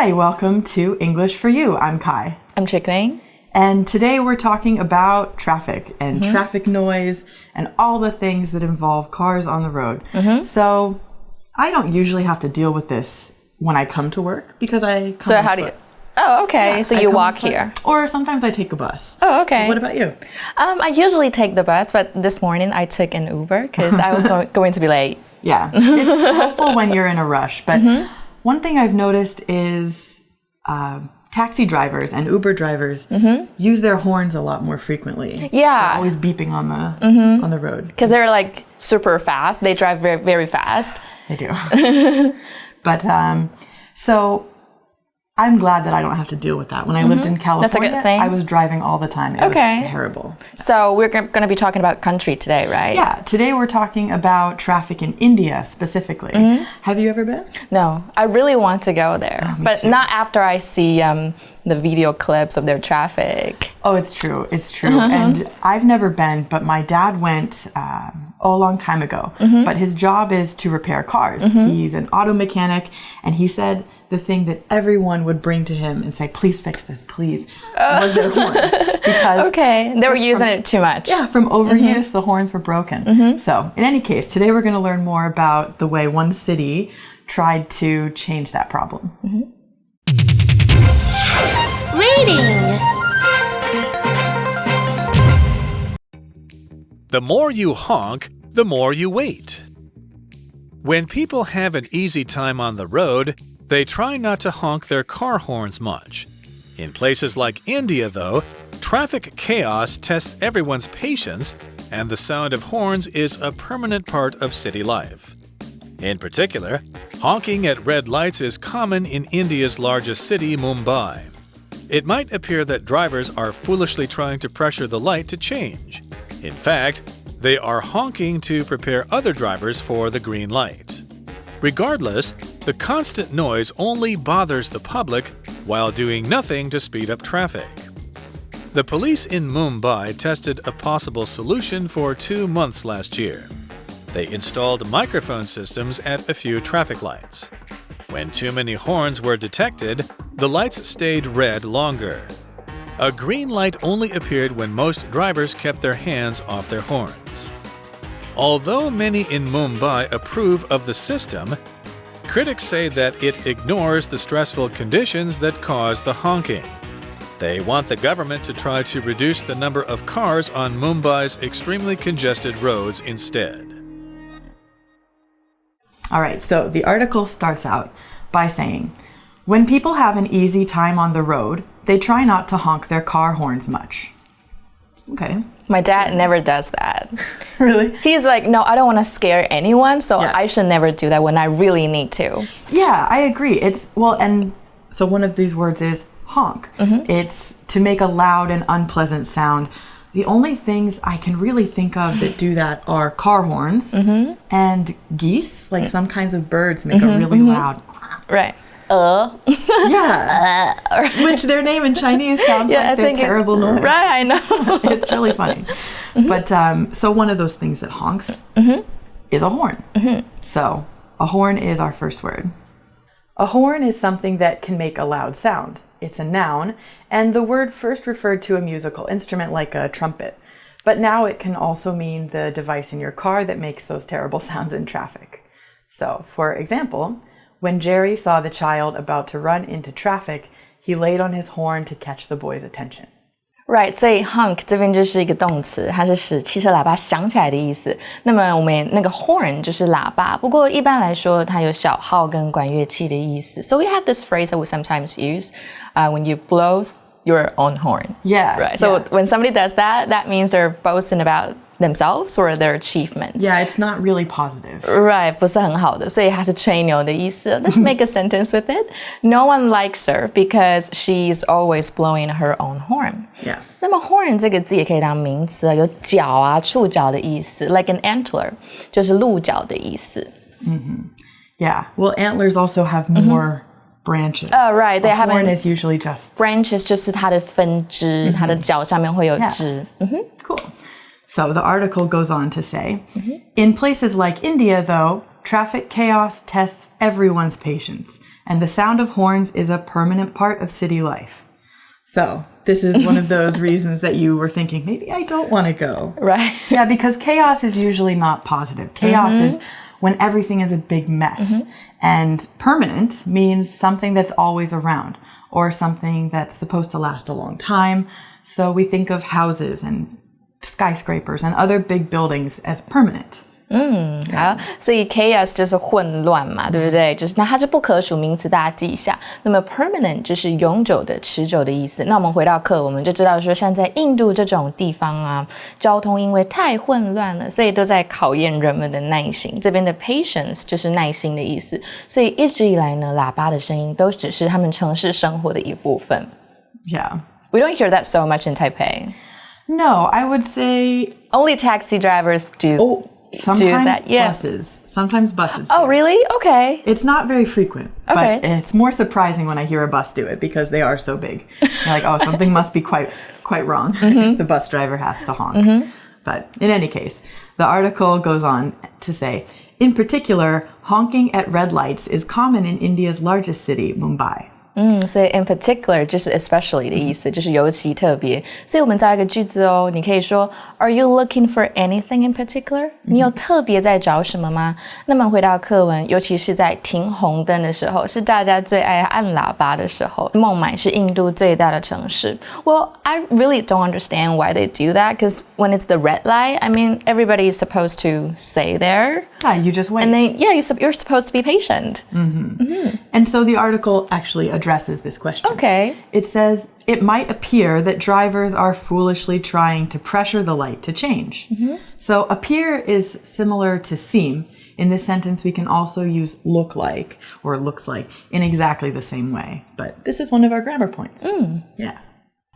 Hi, welcome to English for You. I'm Kai. I'm Chickling. And today we're talking about traffic and traffic noise and all the things that involve cars on the road. So I don't usually have to deal with this when I come to work because I come on foot. Oh, okay. Yeah, so you walk here. Or sometimes I take a bus. Oh, okay. What about you? I usually take the bus, but this morning I took an Uber because I was going to be late. Yeah, it's helpful when you're in a rush. But one thing I've noticed is taxi drivers and Uber drivers use their horns a lot more frequently. Yeah. They're always beeping on the road. Because they're like super fast. They drive very, very fast. They do. But so I'm glad that I don't have to deal with that. When I lived in California, That's a good thing. I was driving all the time. It was terrible. So we're going to be talking about country today, right? Yeah. Today we're talking about traffic in India specifically. Have you ever been? No. I really want to go there. But not after I see the video clips of their traffic. Oh, it's true. It's true. And I've never been, but my dad went a long time ago. But his job is to repair cars. He's an auto mechanic, and he said the thing that everyone would bring to him and say, please fix this, please, was their horn. Because they were using it too much. Yeah, from overuse, the horns were broken. So in any case, today we're going to learn more about the way one city tried to change that problem. Reading. The more you honk, the more you wait. When people have an easy time on the road, they try not to honk their car horns much. In places like India, though, traffic chaos tests everyone's patience, and the sound of horns is a permanent part of city life. In particular, honking at red lights is common in India's largest city, Mumbai. It might appear that drivers are foolishly trying to pressure the light to change. In fact, they are honking to prepare other drivers for the green light. Regardless, the constant noise only bothers the public while doing nothing to speed up traffic. The police in Mumbai tested a possible solution for 2 months last year. They installed microphone systems at a few traffic lights. When too many horns were detected, the lights stayed red longer. A green light only appeared when most drivers kept their hands off their horns. Although many in Mumbai approve of the system, critics say that it ignores the stressful conditions that cause the honking. They want the government to try to reduce the number of cars on Mumbai's extremely congested roads instead. All right, so the article starts out by saying, when people have an easy time on the road, they try not to honk their car horns much. Okay. My dad never does that. Really? He's like, no, I don't want to scare anyone, so I should never do that when I really need to. Yeah, I agree. And so one of these words is honk. It's to make a loud and unpleasant sound. The only things I can really think of that do that are car horns and geese, like some kinds of birds make a really loud. Right. Yeah. Which their name in Chinese sounds like their terrible noise. Right, I know. It's really funny. But so one of those things that honks is a horn. So a horn is our first word. A horn is something that can make a loud sound. It's a noun, and the word first referred to a musical instrument like a trumpet. But now it can also mean the device in your car that makes those terrible sounds in traffic. So, for example, when Jerry saw the child about to run into traffic, he laid on his horn to catch the boy's attention. Right, 所以 honk 这边就是一个动词，它是使汽车喇叭响起来的意思。那么我们那个 horn 就是喇叭，不过一般来说它有小号跟管乐器的意思。So we have this phrase that we sometimes use when you blow your own horn. Yeah. Right. So when somebody does that, that means they're boasting about themselves or their achievements. Yeah, it's not really positive. Right, 不是很好的，所以它是吹牛的意思。Let's make a sentence with it. No one likes her because she's always blowing her own horn. Yeah. 那么 horn 这个字也可以当名词，有角啊、触角的意思。Like an antler 就是鹿角的意思。Yeah. Well, antlers also have more branches. Oh, right. They have horn is usually just branches 就是它的分支，它的角上面会有枝。Cool. So the article goes on to say, in places like India, though, traffic chaos tests everyone's patience, And the sound of horns is a permanent part of city life. So this is one of those reasons that you were thinking, maybe I don't want to go. Right. Yeah, because chaos is usually not positive. Chaos is when everything is a big mess. And permanent means something that's always around or something that's supposed to last a long time. So we think of houses and skyscrapers and other big buildings as permanent. 好，所以 chaos 就是混乱嘛，对不对？就是那它是不可数名词，大家记一下。那么 permanent 就是永久的、持久的意思。那我们回到课，我们就知道说，像在印度这种地方啊，交通因为太混乱了，所以都在考验人们的耐心。这边的 patience 就是耐心的意思。所以一直以来呢，喇叭的声音都只是他们城市生活的一部分。Yeah. We don't hear that so much in Taipei. No, I would say only taxi drivers do. Sometimes buses. Sometimes buses. Oh, really? Okay. It's not very frequent, okay. But it's more surprising when I hear a bus do it because they are so big. You're like, oh, something must be quite wrong if the bus driver has to honk. But in any case, the article goes on to say, in particular, honking at red lights is common in India's largest city, Mumbai. 所以 in particular 就是 especially 的意思，就是尤其特别。所以我们造一个句子哦，你可以说 Are you looking for anything in particular？ 你有特别在找什么吗？那么回到课文，尤其是在停红灯的时候，是大家最爱按喇叭的时候。孟买是印度最大的城市。Well, I really don't understand why they do that, because when it's the red light, I mean, everybody is supposed to stay there. Yeah, you just wait. And then, yeah, you're supposed to be patient. And so the article actually addresses this question. Okay. It says, it might appear that drivers are foolishly trying to pressure the light to change. So appear is similar to seem. In this sentence, we can also use look like or looks like in exactly the same way. But this is one of our grammar points. Yeah.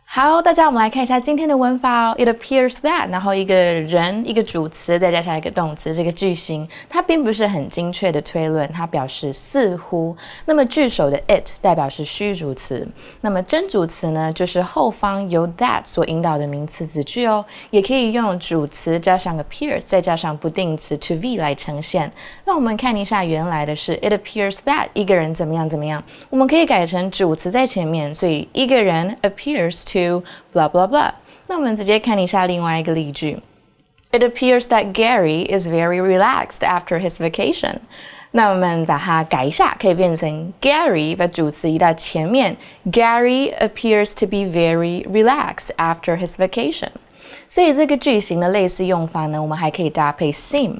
好，大家我们来看一下今天的文法哦。It appears that， 然后一个人、一个主词，再加上一个动词，这个句型它并不是很精确的推论，它表示似乎。那么句首的 it 代表是虚主词，那么真主词呢，就是后方由 that 所引导的名词子句哦，也可以用主词加上 appears， 再加上不定词 to be 来呈现。那我们看一下原来的是 it appears that 一个人怎么样怎么样，我们可以改成主词在前面，所以一个人 appears to blah blah blah. 那我们直接看一下另外一个例句。It appears that Gary is very relaxed after his vacation. 那我们把它改一下，可以变成 Gary 把主词移到前面。Gary appears to be very relaxed after his vacation. 所以这个句型的类似用法呢，我们还可以搭配 seem。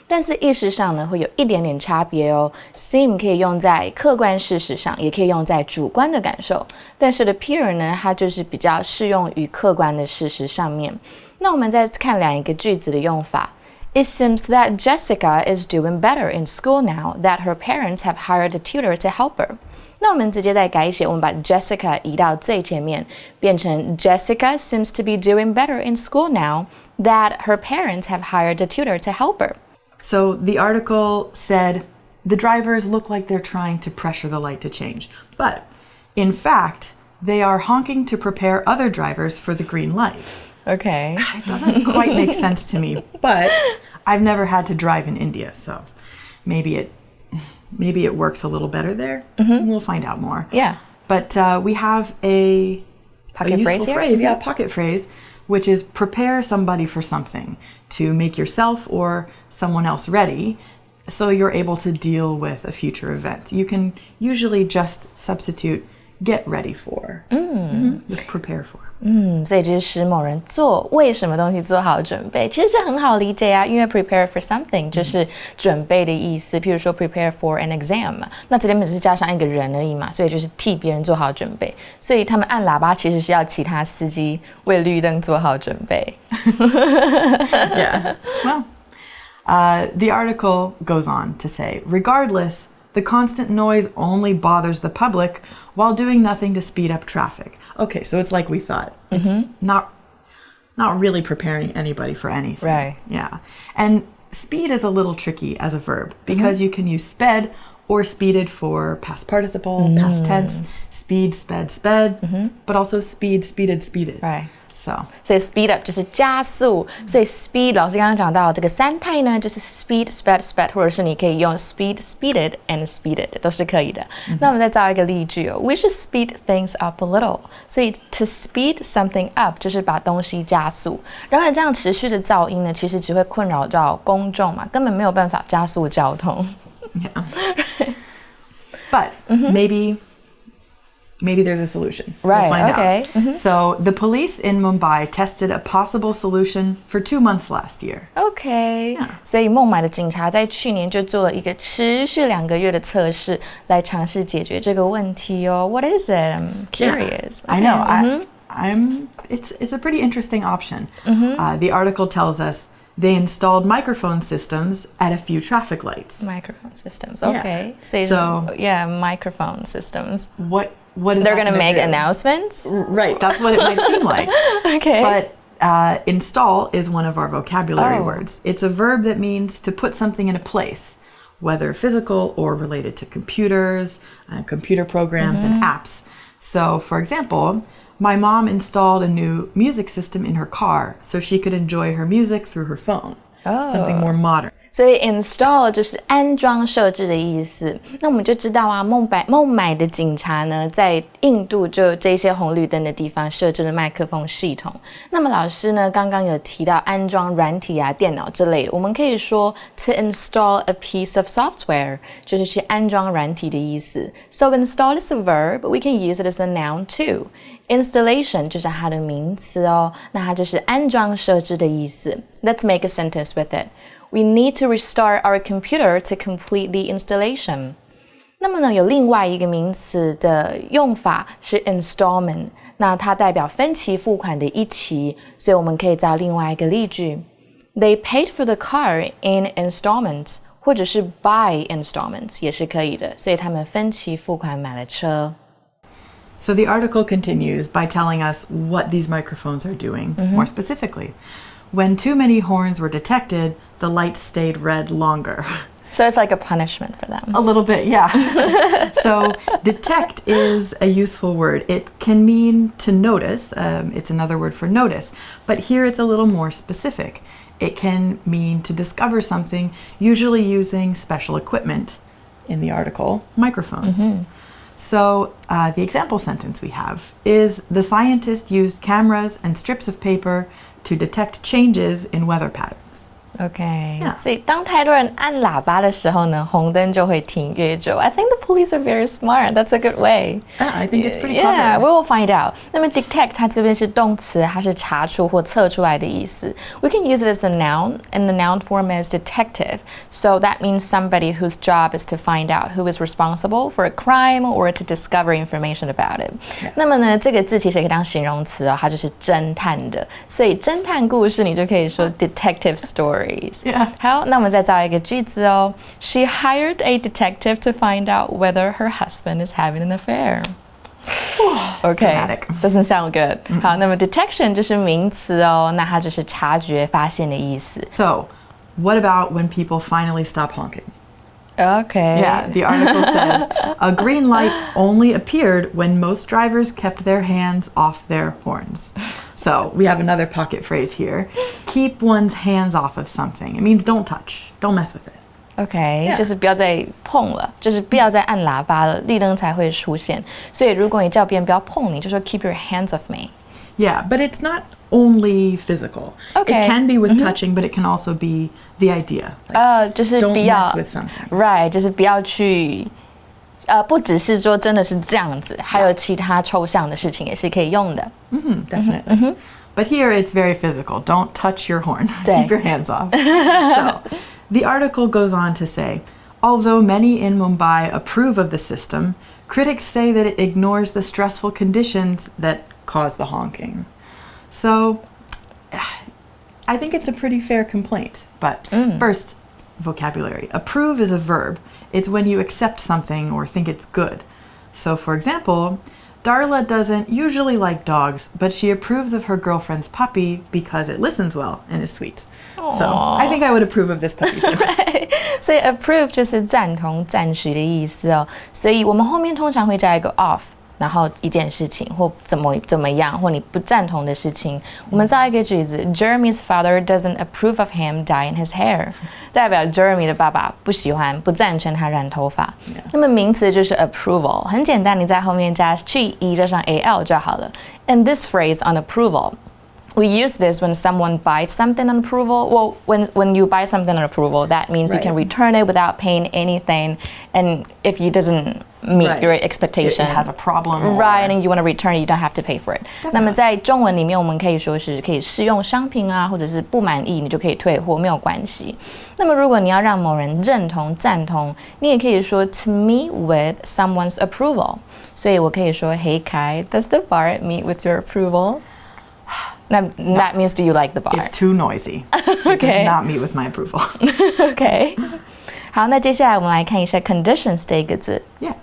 但是意识上呢，会有一点点差别哦。seem 可以用在客观事实上，也可以用在主观的感受。但是 appear 呢，它就是比较适用于客观的事实上面。那我们再看两个句子的用法。It seems that Jessica is doing better in school now that her parents have hired a tutor to help her. 那我们直接再改写，我们把 Jessica 移到最前面，变成 Jessica seems to be doing better in school now that her parents have hired a tutor to help her. So the article said, the drivers look like they're trying to pressure the light to change. But in fact, they are honking to prepare other drivers for the green light. Okay. It doesn't quite make sense to me, but I've never had to drive in India, so maybe it works a little better there. We'll find out more. Yeah. But we have a pocket phrase here? Yeah, pocket phrase, which is prepare somebody for something, to make yourself or someone else ready so you're able to deal with a future event. You can usually just substitute get ready for, with prepare for. 所以就是使某人为什么东西做好准备，其实这很好理解啊，因为 prepare for something 就是准备的意思，譬如说 prepare for an exam， 那这里面只是加上一个人而已嘛，所以就是替别人做好准备，所以他们按喇叭其实是要其他司机为绿灯做好准备。Yeah. Well, the article goes on to say, regardless, the constant noise only bothers the public while doing nothing to speed up traffic. Okay, so it's like we thought. It's not really preparing anybody for anything. Right. Yeah. And speed is a little tricky as a verb because you can use sped or speeded for past participle, past tense, speed, sped, sped, but also speed, speeded, speeded. Right. 所以 speed up 就是加速，所以 speed 老师刚刚讲到这个三态呢，就是 speed, sped, sped， 或者是你可以用 speed, speeded and speeded 都是可以的。那我们再造一个例句哦 ，We should speed things up a little。所以 to speed something up 就是把东西加速。然而这样持续的噪音呢，其实只会困扰到公众嘛，根本没有办法加速交通。Yeah. But maybe there's a solution. Right, We'll find okay. out. So the police in Mumbai tested a possible solution for 2 months last year. OK， 所以孟买的警察在去年就做了一个持续2个月的测试，来尝试解决这个问题哦。What is it? I'm curious. I know. It's a pretty interesting option. The article tells us they installed microphone systems at a few traffic lights. Microphone systems. Okay. Yeah. So yeah, microphone systems. What is They're that going to make do? announcements? Right. That's what it might seem like. Okay. But install is one of our vocabulary words. It's a verb that means to put something in a place, whether physical or related to computers, computer programs, and apps. So, for example, my mom installed a new music system in her car so she could enjoy her music through her phone. Something more modern. 所以 install 就是安装设置的意思。那我们就知道啊，孟买的警察呢，在印度就这些红绿灯的地方设置了麦克风系统。那么老师呢，刚刚有提到安装软体啊、电脑之类的，我们可以说 to install a piece of software， 就是去安装软体的意思。So install is a verb, but we can use it as a noun too. Installation 就是它的名词哦，那它就是安装设置的意思。Let's make a sentence with it. We need to restart our computer to complete the installation. 那么呢，有另外一个名词的用法是 installment， 那它代表分期付款的一期，所以我们可以造另外一个例句 They paid for the car in installments， 或者是 by installments 也是可以的，所以他们分期付款买了车。So the article continues by telling us what these microphones are doing more specifically. When too many horns were detected, the lights stayed red longer. So it's like a punishment for them. A little bit, yeah. So detect is a useful word. It can mean to notice. It's another word for notice. But here it's a little more specific. It can mean to discover something, usually using special equipment. In the article, microphones. So the example sentence we have is the scientist used cameras and strips of paper to detect changes in weather patterns. OK， 所以当太多人按喇叭的时候呢，红灯就会停越久。I think the police are very smart. That's a good way. I think it's pretty clever. Yeah, clever. we will find out. 那么 detect 它这边是动词，它是查出或测出来的意思。We can use it as a noun, and the noun form is detective. So that means somebody whose job is to find out who is responsible for a crime or to discover information about it. 那么呢，这个字其实也可以当形容词哦，它就是侦探的。所以侦探故事你就可以说 detective story. Yeah. 好，那我们再造一个句子哦。She hired a detective to find out whether her husband is having an affair. Okay, doesn't sound good. 好，那么 detection 就是名词哦，那它就是察觉、发现的意思。So, what about when people finally stop honking? Okay. Yeah, the article says a green light only appeared when most drivers kept their hands off their horns. So we have another pocket phrase here. Keep one's hands off of something. It means don't touch. Don't mess with it. OK， 就是不要再碰了，就是不要再按喇叭了，绿灯才会出现。所以如果你叫别人不要碰你，就说 Keep your hands off me. Yeah, but it's not only physical. Okay. It can be with touching, but it can also be the idea. Like, 就是不 don't 要 mess with something. Right， 就是不要去。不只是说真的是这样子，还有其他抽象的事情也是可以用的。Definitely. But here it's very physical. Don't touch your horn. 对 Keep your hands off. So, the article goes on to say, although many in Mumbai approve of the system, critics say that it ignores the stressful conditions that cause the honking. So, I think it's a pretty fair complaint. But first, vocabulary. Approve is a verb. It's when you accept something or think it's good. So, for example, Darla doesn't usually like dogs, but she approves of her girlfriend's puppy because it listens well and is sweet. Aww. So, I think I would approve of this puppy too. Right. 所以 approve 就是赞同、赞许的意思哦。所以我们后面通常会加一个 of 然后一件事情或怎么样，或你不赞同的事情，我们造一个句子 Jeremy's father doesn't approve of him dyeing his hair 代表 Jeremy 的爸爸不赞成他染头发。那么名词就是 approval 很简单，你在后面加去 e 加上 al 就好了。 And this phrase on approval, we use this when someone buys something on approval. Well, when you buy something on approval, that means you can return it without paying anything. And if it doesn't meet your expectation, it has a problem, right, and you want to return it, you don't have to pay for it. 那么在中文里面，我们可以说是可以试用商品啊，或者是不满意，你就可以退货，没有关系。那么如果你要让某人认同、赞同，你也可以说 to meet with someone's approval. 所以我可以说 Hey Kai, does the bar meet with your approval? That means do you like the bar? It's too noisy. It does not meet with my approval. Okay. 好，那接下来我们来看一下 conditions 这个字。Yeah.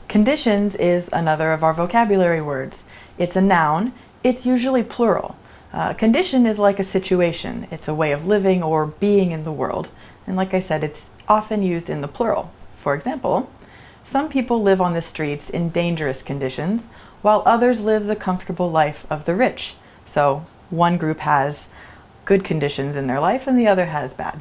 Conditions is another of our vocabulary words. It's a noun. It's usually plural. Condition is like a situation. It's a way of living or being in the world. And like I said, it's often used in the plural. For example, some people live on the streets in dangerous conditions, while others live the comfortable life of the rich. So one group has good conditions in their life and the other has bad.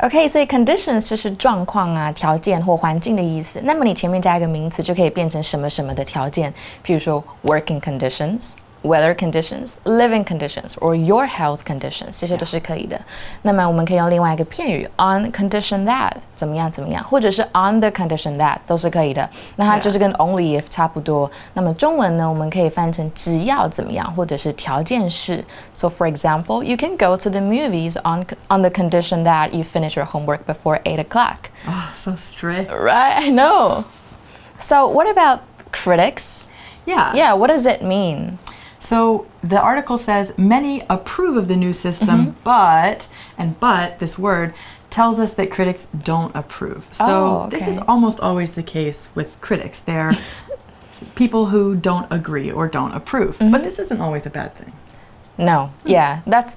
OK, 所以 conditions 就是状况啊、条件或环境的意思。那么你前面加一个名词，就可以变成什么什么的条件，譬如说 working conditions, weather conditions, living conditions, or your health conditions， 这些都是可以的。那么我们可以用另外一个片语 on condition that 怎么样怎么样，或者是 on the condition that 都是可以的。那它就是跟 only if 差不多。那么中文呢，我们可以翻成只要怎么样，或者是条件是。So for example, you can go to the movies on the condition that you finish your homework before 8 o'clock. Oh, so strict. Right, I know. So what about critics? Yeah, what does it mean? So the article says many approve of the new system, but this word tells us that critics don't approve. So this is almost always the case with critics. They're people who don't agree or don't approve. But this isn't always a bad thing. No,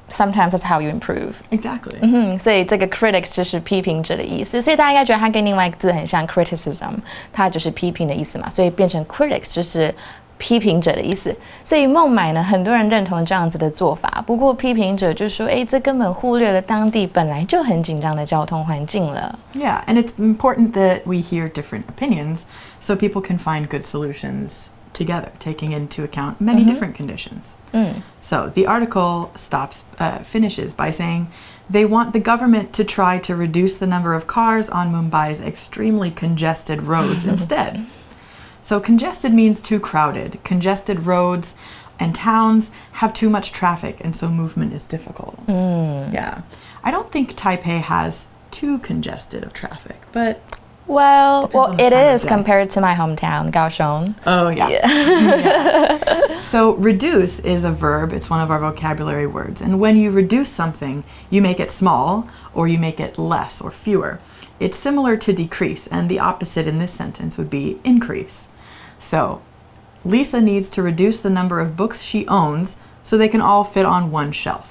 sometimes that's how you improve. Exactly. 所以这个 critics 就是批评者的意思，所以大家应该觉得它跟另外一个字很像 criticism， 它就是批评的意思嘛，所以变成 critics 就是批评者的意思。所以孟买呢，很多人认同这样子的做法，不过批评者就说，这根本忽略了当地本来就很紧张的交通环境了。Yeah, and it's important that we hear different opinions so people can find good solutions together, taking into account many different conditions. So the article finishes by saying they want the government to try to reduce the number of cars on Mumbai's extremely congested roads instead. So congested means too crowded. Congested roads and towns have too much traffic, and so movement is difficult. Yeah. I don't think Taipei has too congested of traffic, but Well, it is compared to my hometown, Kaohsiung. Oh, yeah. Yeah. So reduce is a verb. It's one of our vocabulary words. And when you reduce something, you make it small or you make it less or fewer. It's similar to decrease, and the opposite in this sentence would be increase. So Lisa needs to reduce the number of books she owns so they can all fit on one shelf.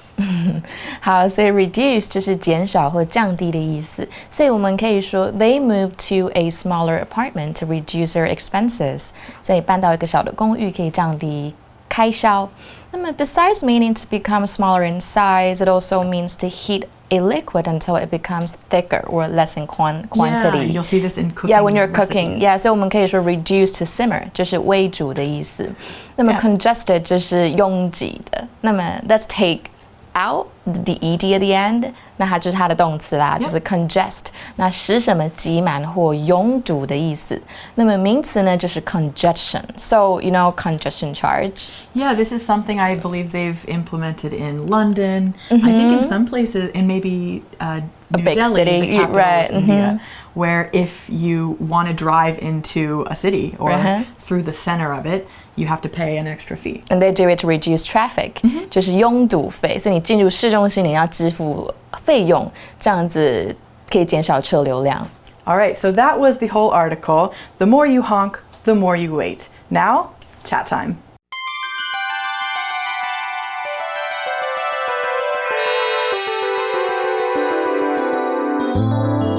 好，所以 reduce 就是减少或降低的意思，所以我们可以说 they moved to a smaller apartment to reduce their expenses， 所以搬到一个小的公寓可以降低开销。那么 besides meaning to become smaller in size, it also means to heat a liquid until it becomes thicker or less in quantity. Yeah, you'll see this in cooking. Yeah, when you're cooking. recipes. Yeah, 所以我们可以说 reduce to simmer 就是煨煮的意思。那么 congested 就是拥挤的。那么 let's take out the ed at the end， 那它就是它的动词啦，就是 congest， 那使什么挤满或拥堵的意思。那么名词呢，就是 congestion。So you know congestion charge. Yeah, this is something I believe they've implemented in London. I think in some places, in maybe New big Delhi, city, the capital right, of India, where if you want to drive into a city or through the center of it, you have to pay an extra fee. And they do it to reduce traffic， 就是拥堵费，所以你进入市中心你要支付费用，这样子可以减少车流量。All right, so that was the whole article. The more you honk, the more you wait. Now, chat time.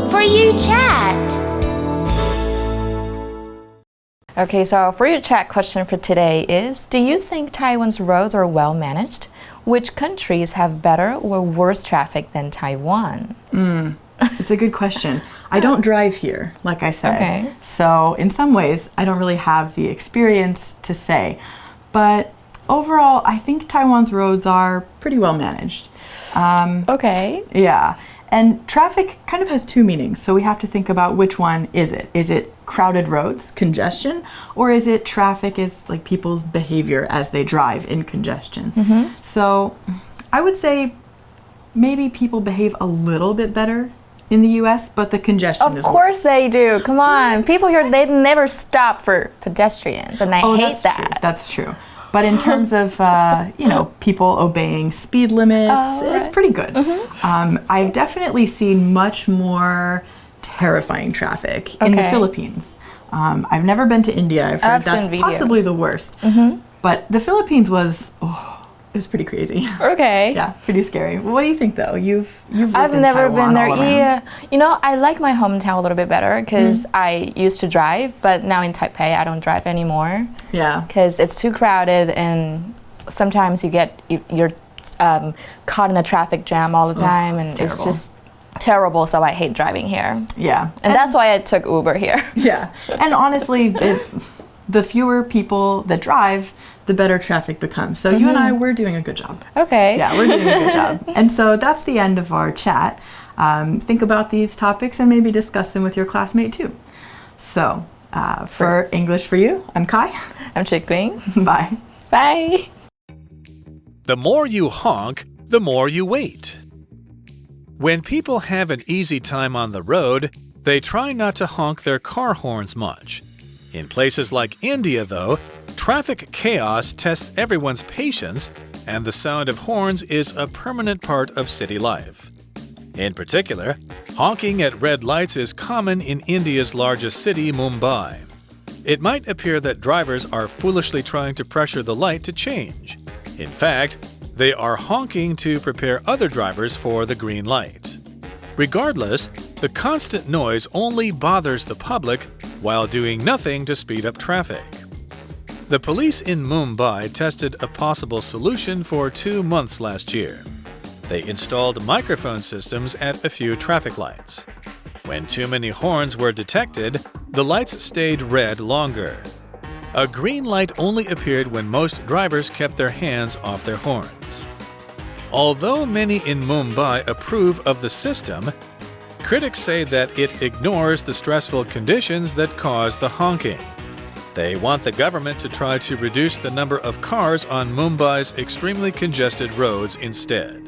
For you chat. Okay, so for your chat question for today is, do you think Taiwan's roads are well managed? Which countries have better or worse traffic than Taiwan? It's a good question. I don't drive here, like I said. Okay. So in some ways, I don't really have the experience to say. But overall, I think Taiwan's roads are pretty well managed. Okay. Yeah. And traffic kind of has two meanings. So we have to think about which one is it. Is it crowded roads, congestion, or is it traffic is like people's behavior as they drive in congestion? So I would say maybe people behave a little bit better in the US, but the congestion is Of course worse. they do. Come on. People here, they never stop for pedestrians, and I hate that. That's true. But in terms of, people obeying speed limits, it's pretty good. I've definitely seen much more terrifying traffic in the Philippines. I've never been to India. I've heard that's possibly the worst. But the Philippines was, it was pretty crazy. Okay. Yeah, pretty scary. What do you think, though? You've lived I've in never Taiwan been there. all around. Yeah. I like my hometown a little bit better because I used to drive, but now in Taipei, I don't drive anymore. Yeah. Because it's too crowded, and sometimes you're caught in a traffic jam all the time, and it's just terrible. So I hate driving here. Yeah. And that's why I took Uber here. Yeah. And honestly, the fewer people that drive, the better traffic becomes. So you and I, we're doing a good job. Okay. Yeah, we're doing a good job. And so that's the end of our chat. Think about these topics and maybe discuss them with your classmate too. So for English for You, I'm Kai. I'm Chickling. Bye. Bye. The more you honk, the more you wait. When people have an easy time on the road, they try not to honk their car horns much. In places like India, though, traffic chaos tests everyone's patience, and the sound of horns is a permanent part of city life. In particular, honking at red lights is common in India's largest city, Mumbai. It might appear that drivers are foolishly trying to pressure the light to change. In fact, they are honking to prepare other drivers for the green light. Regardless, the constant noise only bothers the public while doing nothing to speed up traffic. The police in Mumbai tested a possible solution for 2 months last year. They installed microphone systems at a few traffic lights. When too many horns were detected, the lights stayed red longer. A green light only appeared when most drivers kept their hands off their horns. Although many in Mumbai approve of the system, critics say that it ignores the stressful conditions that cause the honking. They want the government to try to reduce the number of cars on Mumbai's extremely congested roads instead.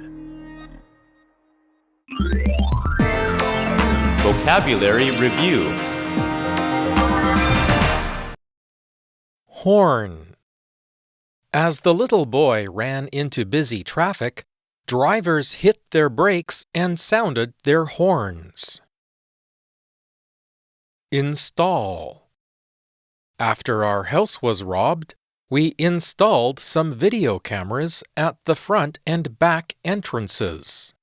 Vocabulary Review. Horn. As the little boy ran into busy traffic, drivers hit their brakes and sounded their horns. Install. After our house was robbed, we installed some video cameras at the front and back entrances.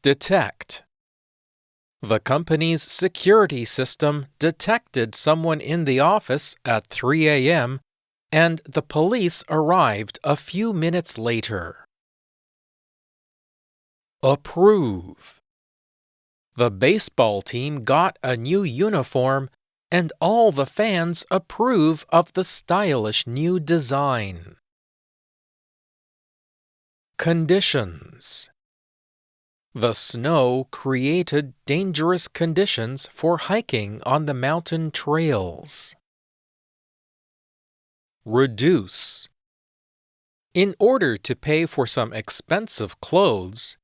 Detect. The company's security system detected someone in the office at 3 a.m. and the police arrived a few minutes later. Approve. The baseball team got a new uniform and all the fans approve of the stylish new design. Conditions. The snow created dangerous conditions for hiking on the mountain trails. Reduce. In order to pay for some expensive clothes,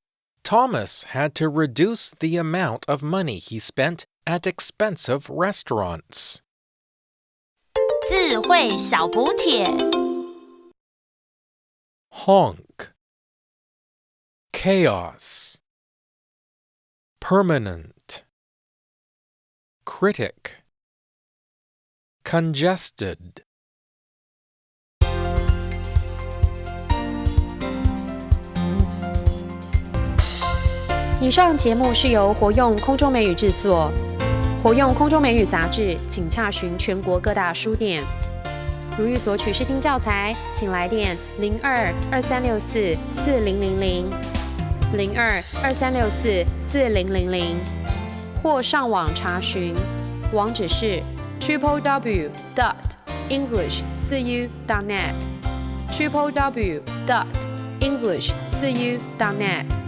Thomas had to reduce the amount of money he spent at expensive restaurants. 智慧小补帖 Honk. Chaos. Permanent. Critic. Congested. 以上节目是由活用空中美语制作，活用空中美语杂志，请洽询全国各大书店。如欲索取试听教材，请来电02-2364-4000 02-2364-4000，或上网查询，网址是 www.english4u.net www.english4u.net